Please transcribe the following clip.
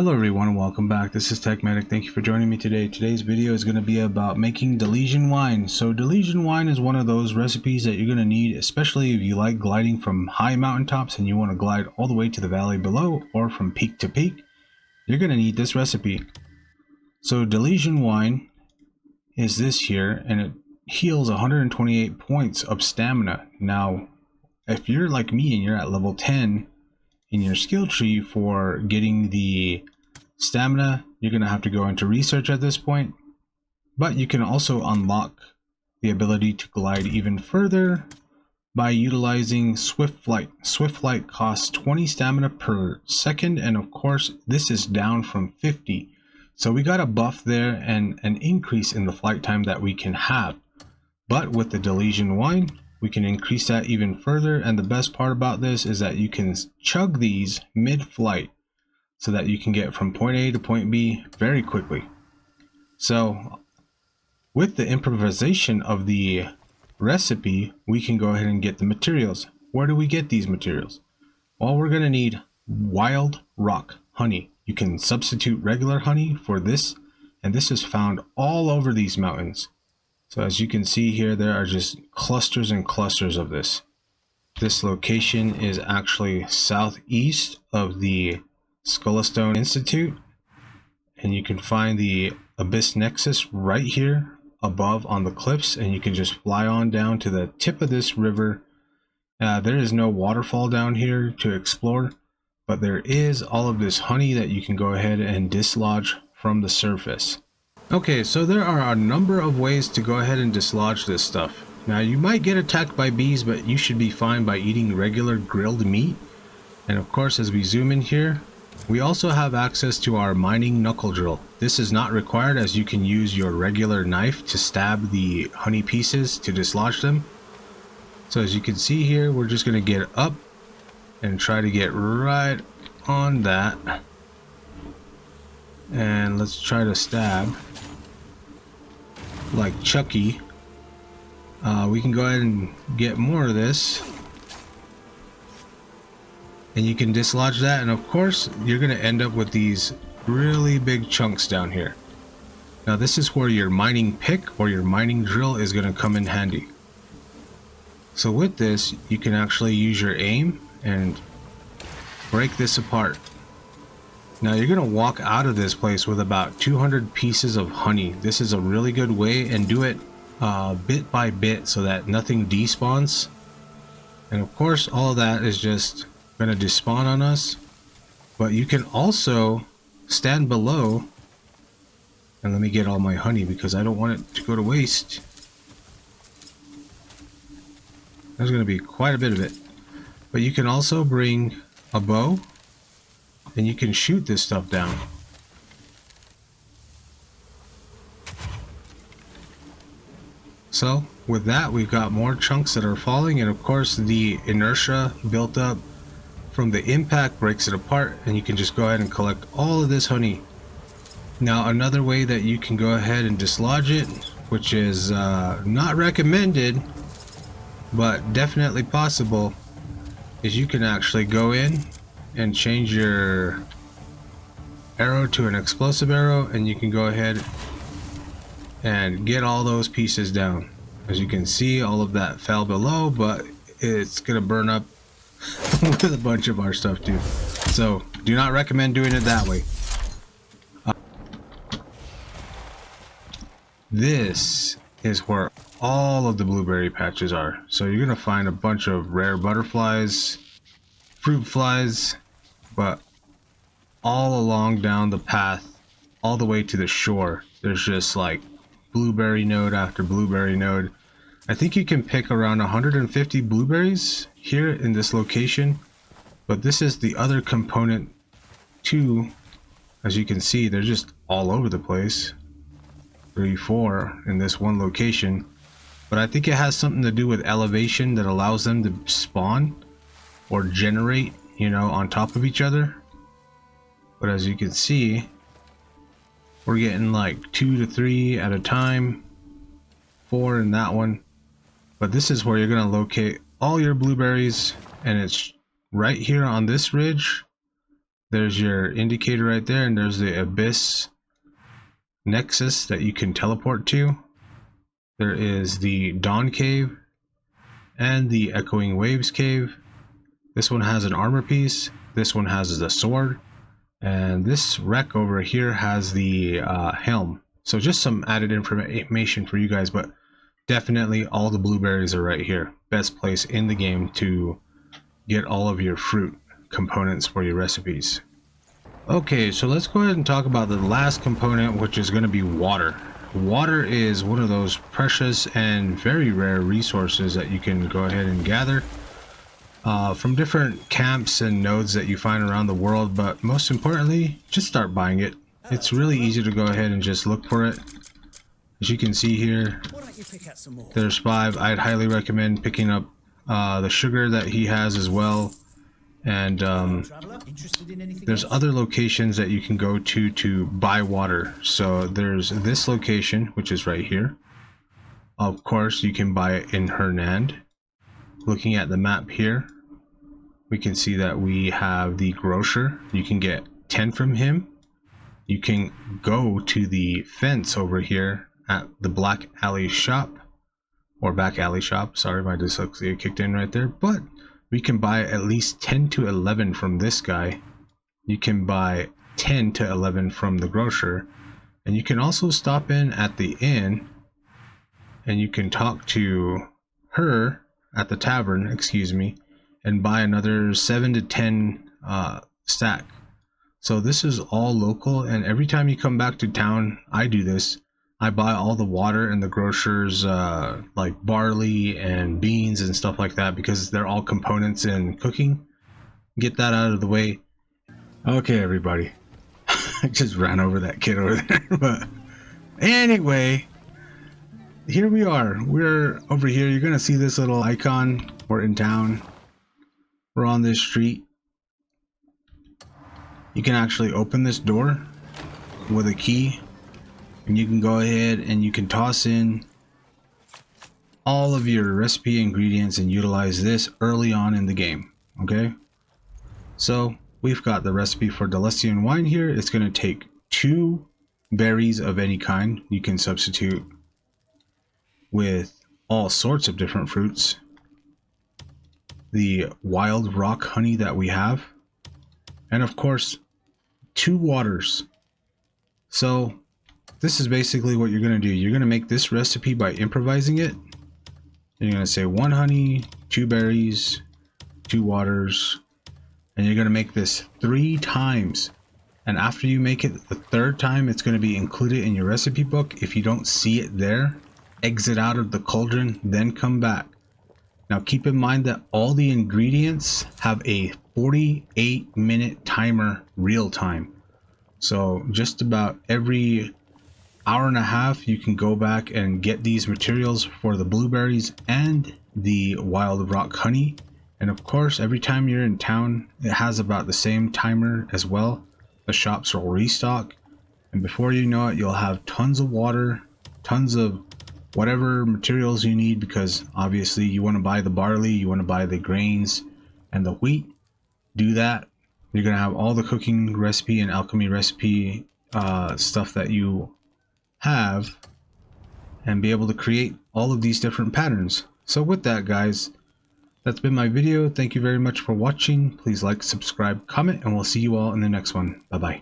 Hello everyone and welcome back. This is Tech Medic. Thank you for joining me today. Today's video is going to be about making Delesyian wine. So Delesyian wine is one of those recipes that you're going to need, especially if you like gliding from high mountaintops and you want to glide all the way to the valley below or from peak to peak. You're going to need this recipe. So Delesyian wine is this here, and it heals 128 points of stamina. Now, if you're like me and you're at level 10 in your skill tree for getting the stamina, you're going to have to go into research at this point, but you can also unlock the ability to glide even further by utilizing swift flight. Swift flight costs 20 stamina per second, and of course this is down from 50, so we got a buff there and an increase in the flight time that we can have. But with the Delesyian wine, we can increase that even further, and the best part about this is that you can chug these mid-flight so that you can get from point A to point B very quickly. So with the improvisation of the recipe, we can go ahead and get the materials. Where do we get these materials? Well, we're going to need wild rock honey. You can substitute regular honey for this, and this is found all over these mountains. So as you can see here, there are just clusters and clusters of this. This location is actually southeast of the Scholastone Institute, and you can find the Abyss Nexus right here above on the cliffs, and you can just fly on down to the tip of this river. There is no waterfall down here to explore, but there is all of this honey that you can go ahead and dislodge from the surface. Okay, so there are a number of ways to go ahead and dislodge this stuff. Now, you might get attacked by bees, but you should be fine by eating regular grilled meat. And of course, as we zoom in here, we also have access to our mining knuckle drill. This is not required, as you can use your regular knife to stab the honey pieces to dislodge them. So as you can see here, we're just going to get up and try to get right on that. And let's try to stab like Chucky. We can go ahead and get more of this, and you can dislodge that, and of course you're going to end up with these really big chunks down here. Now this is where your mining pick or your mining drill is going to come in handy. So with this, you can actually use your aim and break this apart. Now you're going to walk out of this place with about 200 pieces of honey. This is a really good way, and do it bit by bit so that nothing despawns. And of course all of that is just going to despawn on us. But you can also stand below, and let me get all my honey because I don't want it to go to waste. There's going to be quite a bit of it. But you can also bring a bow, and you can shoot this stuff down. So with that, we've got more chunks that are falling, and of course the inertia built up from the impact breaks it apart, and you can just go ahead and collect all of this honey. Now another way that you can go ahead and dislodge it, which is not recommended but definitely possible, is you can actually go in and change your arrow to an explosive arrow, and you can go ahead and get all those pieces down. As you can see, all of that fell below, but it's gonna burn up with a bunch of our stuff too. So do not recommend doing it that way. This is where all of the blueberry patches are. So you're gonna find a bunch of rare butterflies, fruit flies, but all along down the path all the way to the shore, there's just like blueberry node after blueberry node. I think you can pick around 150 blueberries here in this location, but this is the other component too. As you can see, they're just all over the place. 3, 4 in this one location, but I think it has something to do with elevation that allows them to spawn or generate, you know, on top of each other. But as you can see, we're getting like 2 to 3 at a time, 4 in that one. But this is where you're going to locate all your blueberries, and it's right here on this ridge There's your indicator right there, and there's the abyss nexus that you can teleport to. There is the Dawn Cave and the Echoing Waves Cave. This one has an armor piece. This one has the sword. And this wreck over here has the helm. So just some added information for you guys, but definitely all the blueberries are right here. Best place in the game to get all of your fruit components for your recipes. Okay, so let's go ahead and talk about the last component, which is going to be water. Water is one of those precious and very rare resources that you can go ahead and gather from different camps and nodes that you find around the world, but most importantly, just start buying it. It's really easy to go ahead and just look for it. As you can see here, there's 5. I'd highly recommend picking up the sugar that he has as well. And there's other locations that you can go to buy water. So there's this location, which is right here. Of course, you can buy it in Hernand. Looking at the map here, we can see that we have the grocer. You can get 10 from him. You can go to the fence over here at the Black Alley shop, or Back Alley shop. Sorry, my dyslexia kicked in right there. But we can buy at least 10 to 11 from this guy. You can buy 10 to 11 from the grocer. And you can also stop in at the inn and you can talk to her at the tavern, excuse me, and buy another 7 to 10 stack. So this is all local, and every time you come back to town, I do this. I buy all the water and the grocers, like barley and beans and stuff like that, because they're all components in cooking. Get that out of the way. Okay, everybody. I just ran over that kid over there. But anyway, here we are. We're over here. You're going to see this little icon. We're in town. We're on this street. You can actually open this door with a key. And you can go ahead and you can toss in all of your recipe ingredients and utilize this early on in the game. Okay, so we've got the recipe for Delesyian wine here. It's going to take 2 berries of any kind. You can substitute with all sorts of different fruits. The wild rock honey that we have, and of course 2 waters. So this is basically what you're going to do. You're going to make this recipe by improvising it. You're going to say 1 honey, 2 berries, 2 waters, and you're going to make this 3 times. And after you make it the 3rd time, it's going to be included in your recipe book. If you don't see it there, exit out of the cauldron, then come back. Now keep in mind that all the ingredients have a 48-minute timer real time. So just about every hour and a half you can go back and get these materials for the blueberries and the wild rock honey. And of course, every time you're in town, it has about the same timer as well. The shops will restock, and before you know it, you'll have tons of water, tons of whatever materials you need, because obviously you want to buy the barley, you want to buy the grains and the wheat. Do that. You're going to have all the cooking recipe and alchemy recipe stuff that you have, and be able to create all of these different patterns. So with that, guys, that's been my video. Thank you very much for watching. Please like, subscribe, comment, and we'll see you all in the next one. Bye bye.